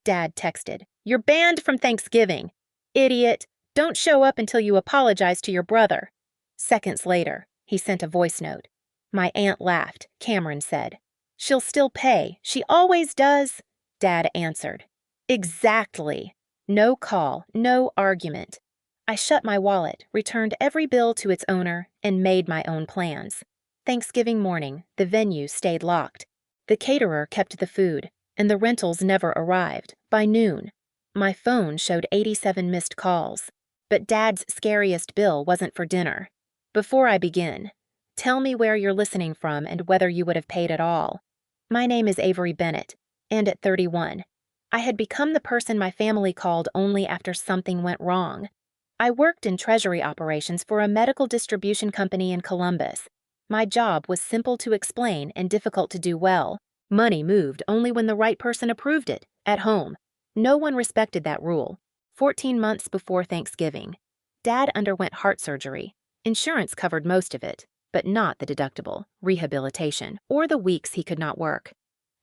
Dad texted. "You're banned from Thanksgiving. Idiot. Don't show up until you apologize to your brother." Seconds later, he sent a voice note. "My aunt laughed," Cameron said. "She'll still pay. She always does," Dad answered. Exactly. No call, no argument. I shut my wallet, returned every bill to its owner, and made my own plans. Thanksgiving morning, the venue stayed locked. The caterer kept the food, and the rentals never arrived. By noon, my phone showed 87 missed calls. But Dad's scariest bill wasn't for dinner. Before I begin, tell me where you're listening from and whether you would have paid at all. My name is Avery Bennett, and at 31, I had become the person my family called only after something went wrong. I worked in treasury operations for a medical distribution company in Columbus. My job was simple to explain and difficult to do well. Money moved only when the right person approved it, at home. No one respected that rule. 14 months before Thanksgiving, Dad underwent heart surgery. Insurance covered most of it, but not the deductible, rehabilitation, or the weeks he could not work.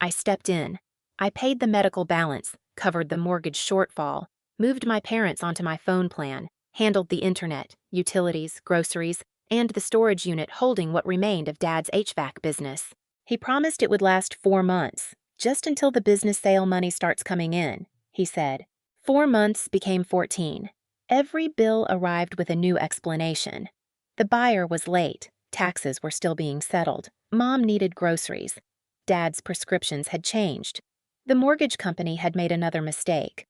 I stepped in. I paid the medical balance, covered the mortgage shortfall, moved my parents onto my phone plan, handled the internet, utilities, groceries, and the storage unit holding what remained of Dad's HVAC business. He promised it would last 4 months, just until the business sale money starts coming in, he said. 4 months became 14. Every bill arrived with a new explanation. The buyer was late. Taxes were still being settled. Mom needed groceries. Dad's prescriptions had changed. The mortgage company had made another mistake.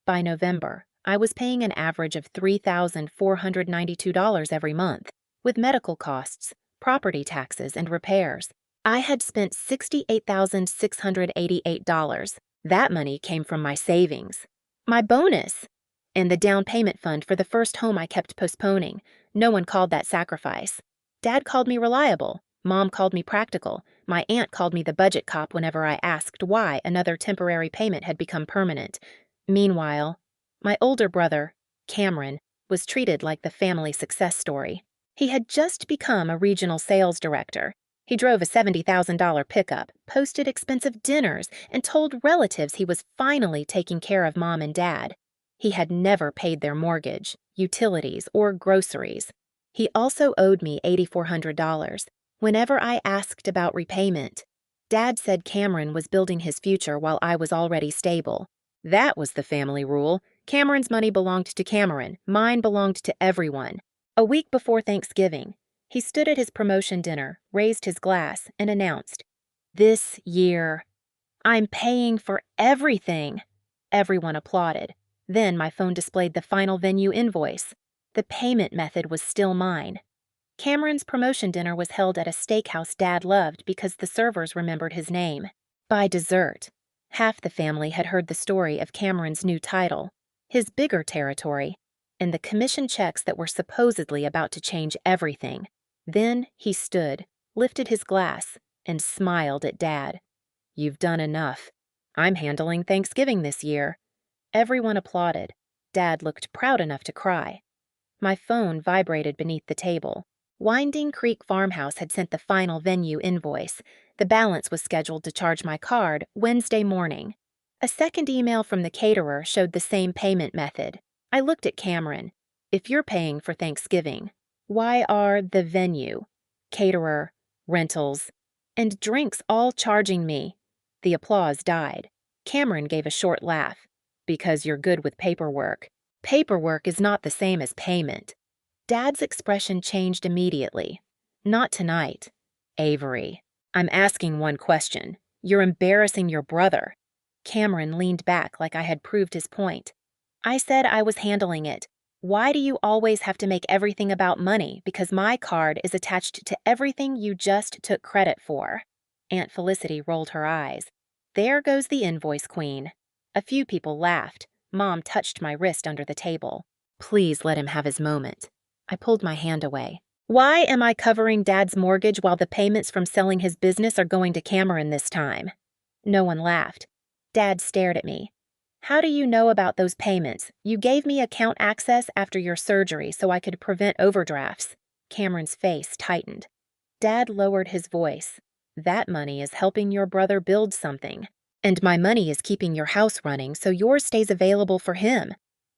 By November, I was paying an average of $3,492 every month, with medical costs, property taxes, and repairs. I had spent $68,688. That money came from my savings, my bonus, and the down payment fund for the first home I kept postponing. No one called that sacrifice. Dad called me reliable. Mom called me practical. My aunt called me the budget cop whenever I asked why another temporary payment had become permanent. Meanwhile, my older brother, Cameron, was treated like the family success story. He had just become a regional sales director. He drove a $70,000 pickup, posted expensive dinners, and told relatives he was finally taking care of Mom and Dad. He had never paid their mortgage, utilities, or groceries. He also owed me $8,400. Whenever I asked about repayment, Dad said Cameron was building his future while I was already stable. That was the family rule. Cameron's money belonged to Cameron. Mine belonged to everyone. A week before Thanksgiving, he stood at his promotion dinner, raised his glass, and announced, "This year, I'm paying for everything." Everyone applauded. Then my phone displayed the final venue invoice. The payment method was still mine. Cameron's promotion dinner was held at a steakhouse Dad loved because the servers remembered his name. By dessert, half the family had heard the story of Cameron's new title, his bigger territory, and the commission checks that were supposedly about to change everything. Then he stood, lifted his glass, and smiled at Dad. "You've done enough. I'm handling Thanksgiving this year." Everyone applauded. Dad looked proud enough to cry. My phone vibrated beneath the table. Winding Creek Farmhouse had sent the final venue invoice. The balance was scheduled to charge my card Wednesday morning. A second email from the caterer showed the same payment method. I looked at Cameron. "If you're paying for Thanksgiving, why are the venue, caterer, rentals, and drinks all charging me?" The applause died. Cameron gave a short laugh. "Because you're good with paperwork. Paperwork is not the same as payment." Dad's expression changed immediately. "Not tonight. Avery, I'm asking one question. You're embarrassing your brother." Cameron leaned back like I had proved his point. "I said I was handling it. Why do you always have to make everything about money? Because my card is attached to everything you just took credit for." Aunt Felicity rolled her eyes. "There goes the invoice queen." A few people laughed. Mom touched my wrist under the table. "Please let him have his moment." I pulled my hand away. "Why am I covering Dad's mortgage while the payments from selling his business are going to Cameron this time?" No one laughed. Dad stared at me. "How do you know about those payments? You gave me account access after your surgery so I could prevent overdrafts." Cameron's face tightened. Dad lowered his voice. "That money is helping your brother build something. And my money is keeping your house running, so yours stays available for him.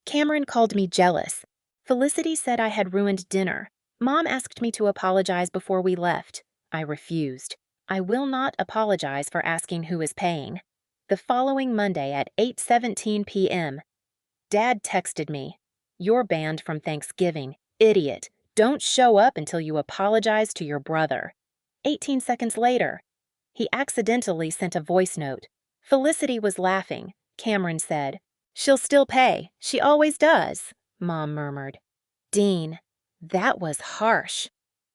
Cameron called me jealous. Felicity said I had ruined dinner. Mom asked me to apologize before we left. I refused. I will not apologize for asking who is paying. The following Monday at 8:17 p.m., Dad texted me, "You're banned from Thanksgiving. Idiot. Don't show up until you apologize to your brother." 18 seconds later, he accidentally sent a voice note. Felicity was laughing. Cameron said, "She'll still pay. She always does," Mom murmured. "Dean, that was harsh."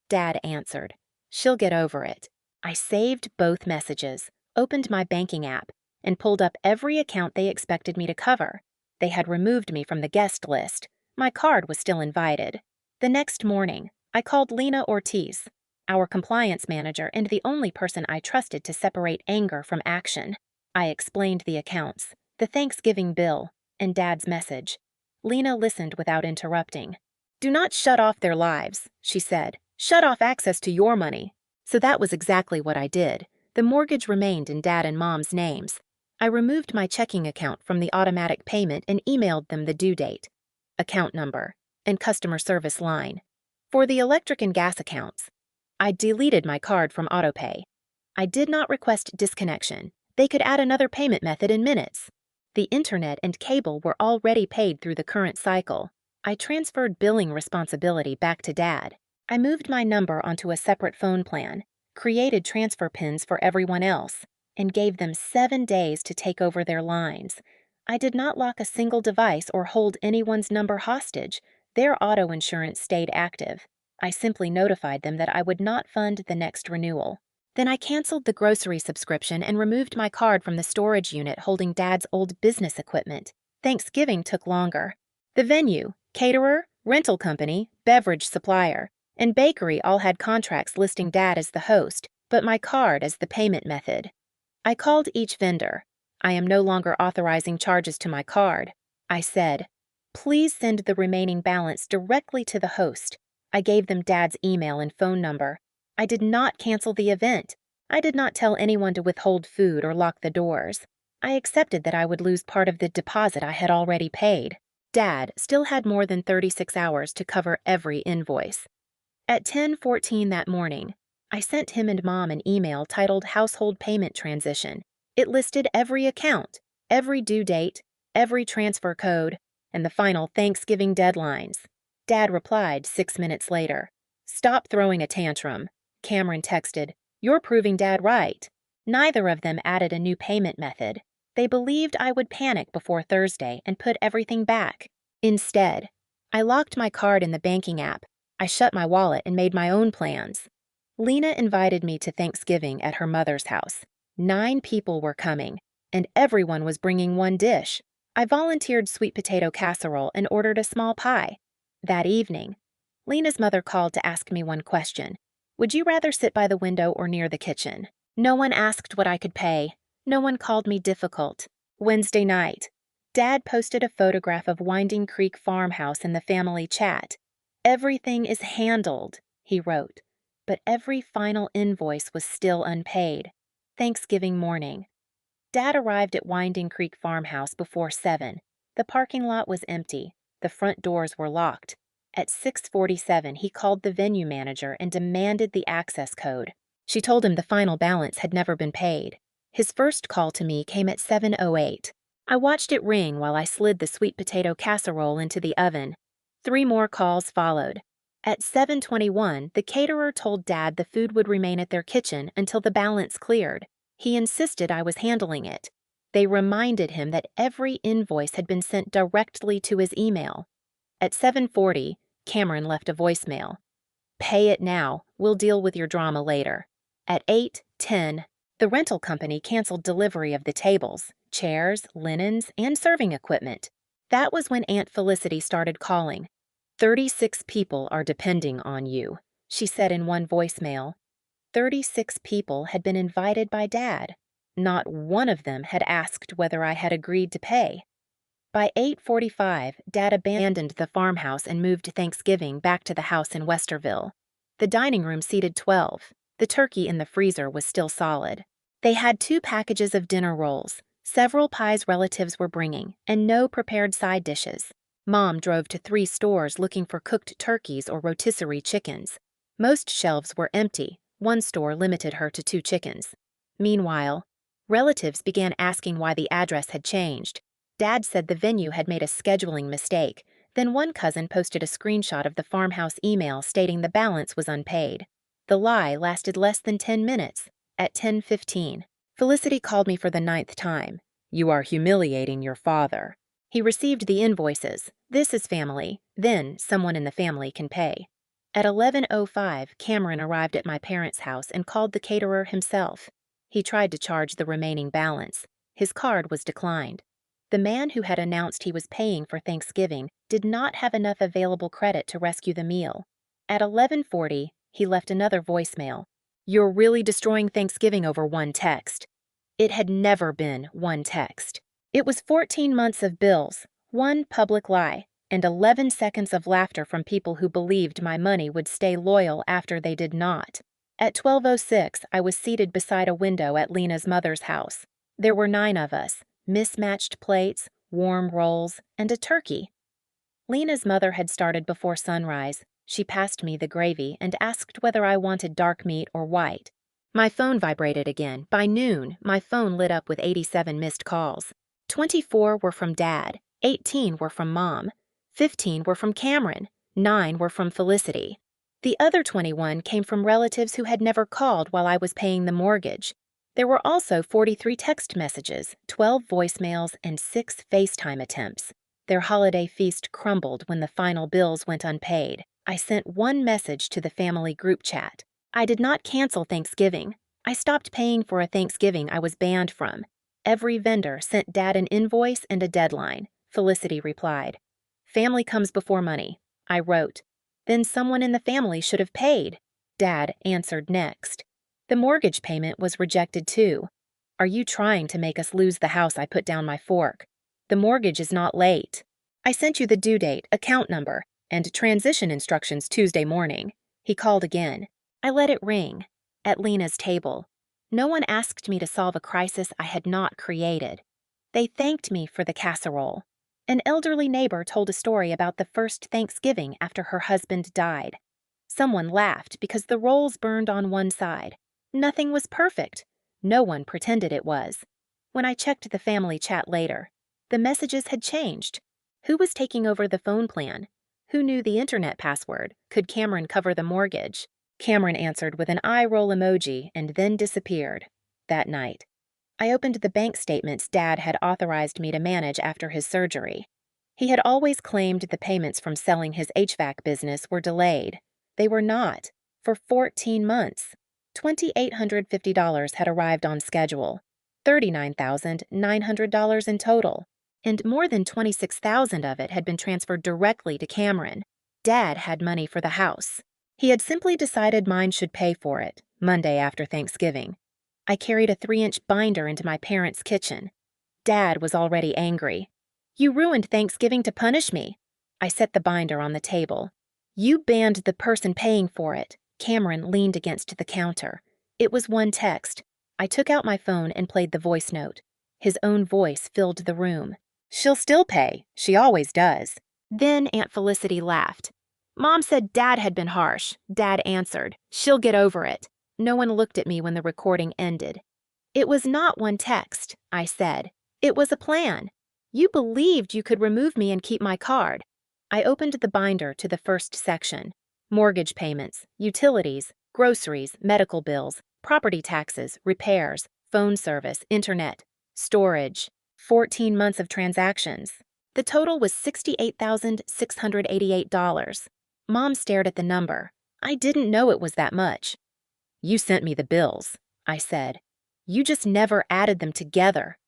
Dad answered, "She'll get over it." I saved both messages, opened my banking app, and pulled up every account they expected me to cover. They had removed me from the guest list. My card was still invited. The next morning, I called Lena Ortiz, our compliance manager and the only person I trusted to separate anger from action. I explained the accounts, the Thanksgiving bill, and Dad's message. Lena listened without interrupting. "Do not shut off their lives," she said. "Shut off access to your money." So that was exactly what I did. The mortgage remained in Dad and Mom's names. I removed my checking account from the automatic payment and emailed them the due date, account number, and customer service line. For the electric and gas accounts, I deleted my card from autopay. I did not request disconnection. They could add another payment method in minutes. The internet and cable were already paid through the current cycle. I transferred billing responsibility back to Dad. I moved my number onto a separate phone plan, created transfer pins for everyone else, and gave them 7 days to take over their lines. I did not lock a single device or hold anyone's number hostage. Their auto insurance stayed active. I simply notified them that I would not fund the next renewal. Then I canceled the grocery subscription and removed my card from the storage unit holding Dad's old business equipment. Thanksgiving took longer. The venue, caterer, rental company, beverage supplier, and bakery all had contracts listing Dad as the host, but my card as the payment method. I called each vendor. "I am no longer authorizing charges to my card," I said. "Please send the remaining balance directly to the host." I gave them Dad's email and phone number. I did not cancel the event. I did not tell anyone to withhold food or lock the doors. I accepted that I would lose part of the deposit I had already paid. Dad still had more than 36 hours to cover every invoice. At 10:14 that morning, I sent him and Mom an email titled Household Payment Transition. It listed every account, every due date, every transfer code, and the final Thanksgiving deadlines. Dad replied 6 minutes later. "Stop throwing a tantrum." Cameron texted, "You're proving Dad right." Neither of them added a new payment method. They believed I would panic before Thursday and put everything back. Instead, I locked my card in the banking app. I shut my wallet and made my own plans. Lena invited me to Thanksgiving at her mother's house. 9 people were coming, and everyone was bringing one dish. I volunteered sweet potato casserole and ordered a small pie. That evening, Lena's mother called to ask me one question. "Would you rather sit by the window or near the kitchen?" No one asked what I could pay. No one called me difficult. Wednesday night, Dad posted a photograph of Winding Creek farmhouse in the family chat. "Everything is handled," he wrote, but every final invoice was still unpaid. Thanksgiving morning. Dad arrived at Winding Creek farmhouse before 7. The parking lot was empty. The front doors were locked. At 6:47, he called the venue manager and demanded the access code. She told him the final balance had never been paid. His first call to me came at 7:08. I watched it ring while I slid the sweet potato casserole into the oven. 3 more calls followed. At 7:21, the caterer told Dad the food would remain at their kitchen until the balance cleared. He insisted I was handling it. They reminded him that every invoice had been sent directly to his email. At 7:40, Cameron left a voicemail. "Pay it now. We'll deal with your drama later." At 8:10, the rental company canceled delivery of the tables, chairs, linens, and serving equipment. That was when Aunt Felicity started calling. 36 people are depending on you," she said in one voicemail. 36 people had been invited by Dad. Not one of them had asked whether I had agreed to pay. By 8:45, Dad abandoned the farmhouse and moved Thanksgiving back to the house in Westerville. The dining room seated 12. The turkey in the freezer was still solid. They had 2 packages of dinner rolls, Several pies relatives were bringing, and no prepared side dishes. Mom drove to 3 stores looking for cooked turkeys or rotisserie chickens. Most shelves were empty. One store limited her to 2 chickens. Meanwhile, relatives began asking why the address had changed. Dad said the venue had made a scheduling mistake. Then one cousin posted a screenshot of the farmhouse email stating the balance was unpaid. The lie lasted less than 10 minutes. At 10:15, Felicity called me for the 9th time. "You are humiliating your father." He received the invoices. This is family. Then someone in the family can pay. At 11:05, Cameron arrived at my parents' house and called the caterer himself. He tried to charge the remaining balance. His card was declined. The man who had announced he was paying for Thanksgiving did not have enough available credit to rescue the meal. At 11:40, he left another voicemail. "You're really destroying Thanksgiving over one text." It had never been one text. It was 14 months of bills, one public lie, and 11 seconds of laughter from people who believed my money would stay loyal after they did not. At 12:06, I was seated beside a window at Lena's mother's house. There were 9 of us, mismatched plates, warm rolls, and a turkey. Lena's mother had started before sunrise. She passed me the gravy and asked whether I wanted dark meat or white. My phone vibrated again. By noon, my phone lit up with 87 missed calls. 24 were from Dad, 18 were from Mom, 15 were from Cameron, 9 were from Felicity. The other 21 came from relatives who had never called while I was paying the mortgage. There were also 43 text messages, 12 voicemails, and 6 FaceTime attempts. Their holiday feast crumbled when the final bills went unpaid. I sent one message to the family group chat. I did not cancel Thanksgiving. I stopped paying for a Thanksgiving I was banned from. Every vendor sent Dad an invoice and a deadline. Felicity replied. "Family comes before money," I wrote. "Then someone in the family should have paid." Dad answered next. "The mortgage payment was rejected too. Are you trying to make us lose the house I put down my fork? The mortgage is not late. I sent you the due date, account number, and transition instructions Tuesday morning." He called again. I let it ring. At Lena's table. No one asked me to solve a crisis I had not created. They thanked me for the casserole. An elderly neighbor told a story about the first Thanksgiving after her husband died. Someone laughed because the rolls burned on one side. Nothing was perfect. No one pretended it was. When I checked the family chat later, the messages had changed. Who was taking over the phone plan? Who knew the internet password? Could Cameron cover the mortgage? Cameron answered with an eye roll emoji and then disappeared. That night, I opened the bank statements Dad had authorized me to manage after his surgery. He had always claimed the payments from selling his HVAC business were delayed. They were not. For 14 months. $2,850 had arrived on schedule. $39,900 in total. And more than $26,000 of it had been transferred directly to Cameron. Dad had money for the house. He had simply decided mine should pay for it, Monday after Thanksgiving. I carried a 3-inch binder into my parents' kitchen. Dad was already angry. "You ruined Thanksgiving to punish me." I set the binder on the table. "You banned the person paying for it." Cameron leaned against the counter. It was one text. I took out my phone and played the voice note. His own voice filled the room. "She'll still pay. She always does." Then Aunt Felicity laughed. "Mom said Dad had been harsh." Dad answered, "She'll get over it." No one looked at me when the recording ended. "It was not one text," I said. "It was a plan. You believed you could remove me and keep my card." I opened the binder to the first section. Mortgage payments, utilities, groceries, medical bills, property taxes, repairs, phone service, internet, storage, 14 months of transactions. The total was $68,688. Mom stared at the number. I didn't know it was that much. "You sent me the bills," I said. "You just never added them together."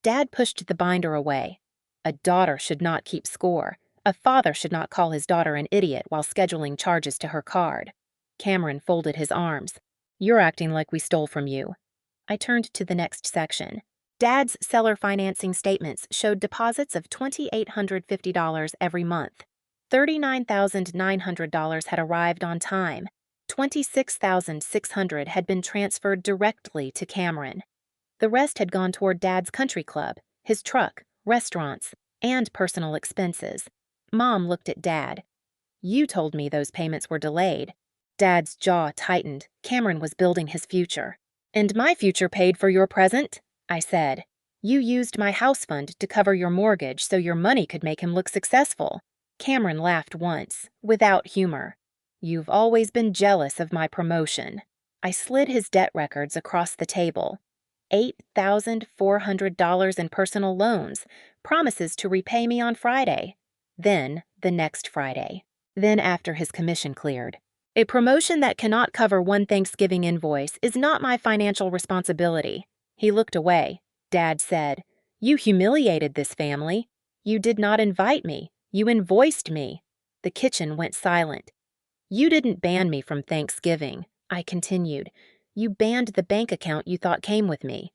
Dad pushed the binder away. A daughter should not keep score. A father should not call his daughter an idiot while scheduling charges to her card. Cameron folded his arms. "You're acting like we stole from you." I turned to the next section. Dad's seller financing statements showed deposits of $2,850 every month. $39,900 had arrived on time. $26,600 had been transferred directly to Cameron. The rest had gone toward Dad's country club, his truck, restaurants, and personal expenses. Mom looked at Dad. "You told me those payments were delayed." Dad's jaw tightened. Cameron was building his future. "And my future paid for your present," I said. "You used my house fund to cover your mortgage so your money could make him look successful." Cameron laughed once, without humor. "You've always been jealous of my promotion." I slid his debt records across the table. $8,400 in personal loans, promises to repay me on Friday. Then, the next Friday. Then after his commission cleared. "A promotion that cannot cover one Thanksgiving invoice is not my financial responsibility." He looked away. Dad said, "You humiliated this family. You did not invite me. You invoiced me." The kitchen went silent. "You didn't ban me from Thanksgiving," I continued. "You banned the bank account you thought came with me."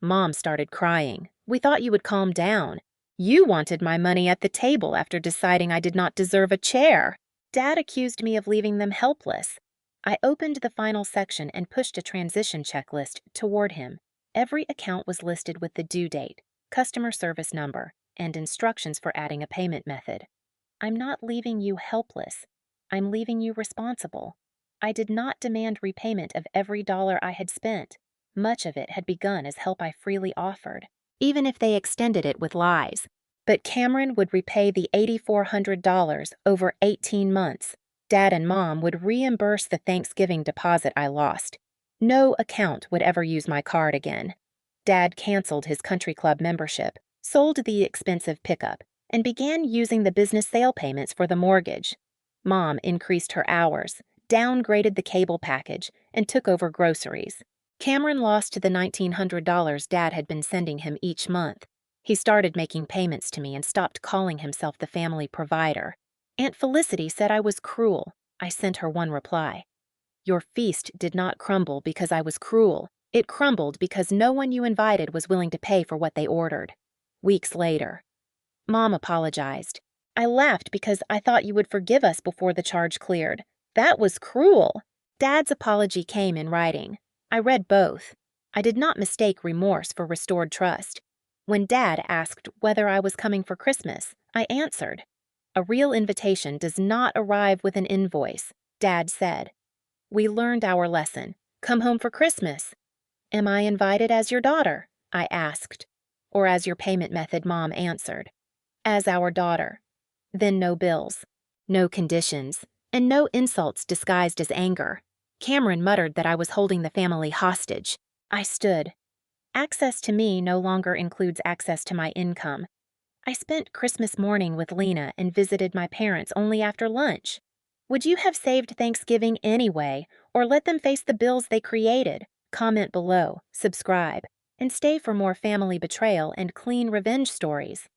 Mom started crying. "We thought you would calm down. You wanted my money at the table after deciding I did not deserve a chair." Dad accused me of leaving them helpless. I opened the final section and pushed a transition checklist toward him. Every account was listed with the due date, customer service number, and instructions for adding a payment method. "I'm not leaving you helpless. I'm leaving you responsible." I did not demand repayment of every dollar I had spent. Much of it had begun as help I freely offered, even if they extended it with lies. But Cameron would repay the $8,400 over 18 months. Dad and Mom would reimburse the Thanksgiving deposit I lost. No account would ever use my card again. Dad canceled his country club membership, sold the expensive pickup, and began using the business sale payments for the mortgage. Mom increased her hours, downgraded the cable package, and took over groceries. Cameron lost the $1,900 Dad had been sending him each month. He started making payments to me and stopped calling himself the family provider. Aunt Felicity said I was cruel. I sent her one reply. "Your feast did not crumble because I was cruel. It crumbled because no one you invited was willing to pay for what they ordered." Weeks later. Mom apologized. "I laughed because I thought you would forgive us before the charge cleared. That was cruel." Dad's apology came in writing. I read both. I did not mistake remorse for restored trust. When Dad asked whether I was coming for Christmas, I answered. "A real invitation does not arrive with an invoice," Dad said. "We learned our lesson. Come home for Christmas." "Am I invited as your daughter?" I asked. "Or as your payment method?" Mom answered. "As our daughter." Then no bills, no conditions, and no insults disguised as anger. Cameron muttered that I was holding the family hostage. I stood. Access to me no longer includes access to my income. I spent Christmas morning with Lena and visited my parents only after lunch. Would you have saved Thanksgiving anyway, or let them face the bills they created? Comment below, subscribe, and stay for more family betrayal and clean revenge stories.